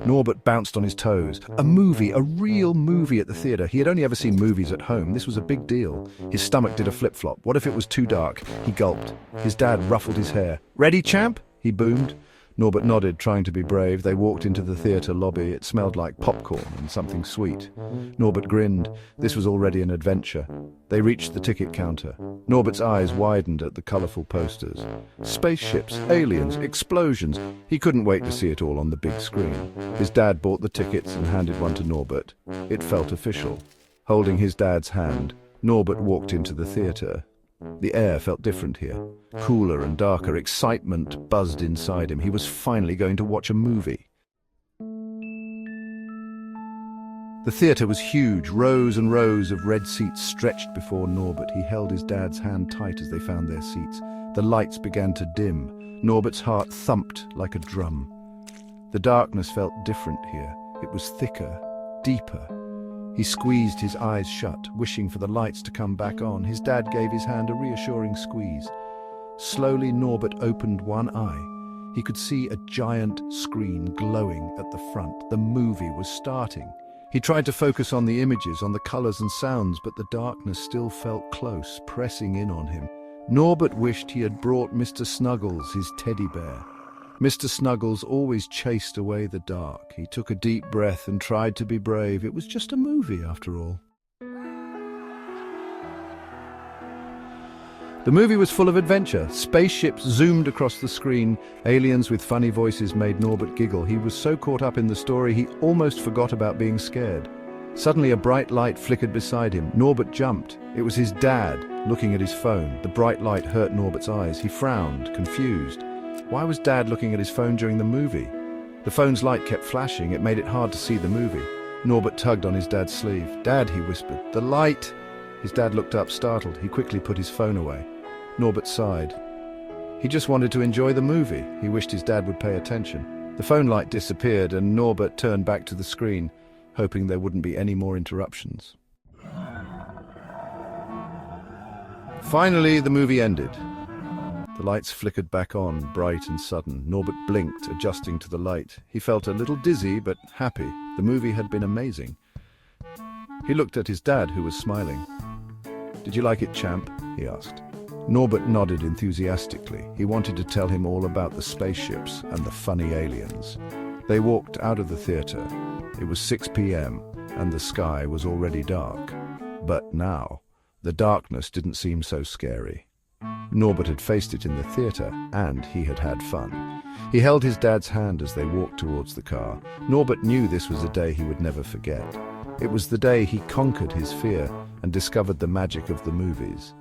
Norbert bounced on his toes. A movie, a real movie at the theatre. He had only ever seen movies at home. This was a big deal. His stomach did a flip-flop. What if it was too dark? He gulped. His dad ruffled his hair. "Ready, champ?" he boomed. Norbert nodded, trying to be brave. They walked into the theatre lobby. It smelled like popcorn and something sweet. Norbert grinned. This was already an adventure. They reached the ticket counter. Norbert's eyes widened at the colourful posters. Spaceships, aliens, explosions. He couldn't wait to see it all on the big screen. His dad bought the tickets and handed one to Norbert. It felt official. Holding his dad's hand, Norbert walked into the theatre. The air felt different here. Cooler and darker. Excitement buzzed inside him. He was finally going to watch a movie. The theatre was huge. Rows and rows of red seats stretched before Norbert. He held his dad's hand tight as they found their seats. The lights began to dim. Norbert's heart thumped like a drum. The darkness felt different here. It was thicker, deeper. He squeezed his eyes shut, wishing for the lights to come back on. His dad gave his hand a reassuring squeeze. Slowly, Norbert opened one eye. He could see a giant screen glowing at the front. The movie was starting. He tried to focus on the images, on the colors and sounds, but the darkness still felt close, pressing in on him. Norbert wished he had brought Mr. Snuggles, his teddy bear. Mr. Snuggles always chased away the dark. He took a deep breath and tried to be brave. It was just a movie, after all. The movie was full of adventure. Spaceships zoomed across the screen. Aliens with funny voices made Norbert giggle. He was so caught up in the story, he almost forgot about being scared. Suddenly, a bright light flickered beside him. Norbert jumped. It was his dad, looking at his phone. The bright light hurt Norbert's eyes. He frowned, confused. Why was Dad looking at his phone during the movie? The phone's light kept flashing. It made it hard to see the movie. Norbert tugged on his dad's sleeve. "Dad," he whispered, "the light!" His dad looked up, startled. He quickly put his phone away. Norbert sighed. He just wanted to enjoy the movie. He wished his dad would pay attention. The phone light disappeared and Norbert turned back to the screen, hoping there wouldn't be any more interruptions. Finally, the movie ended. The lights flickered back on, bright and sudden. Norbert blinked, adjusting to the light. He felt a little dizzy, but happy. The movie had been amazing. He looked at his dad, who was smiling. "Did you like it, champ?" he asked. Norbert nodded enthusiastically. He wanted to tell him all about the spaceships and the funny aliens. They walked out of the theatre. It was 6 p.m., and the sky was already dark. But now, the darkness didn't seem so scary. Norbert had faced it in the theatre, and he had had fun. He held his dad's hand as they walked towards the car. Norbert knew this was a day he would never forget. It was the day he conquered his fear and discovered the magic of the movies.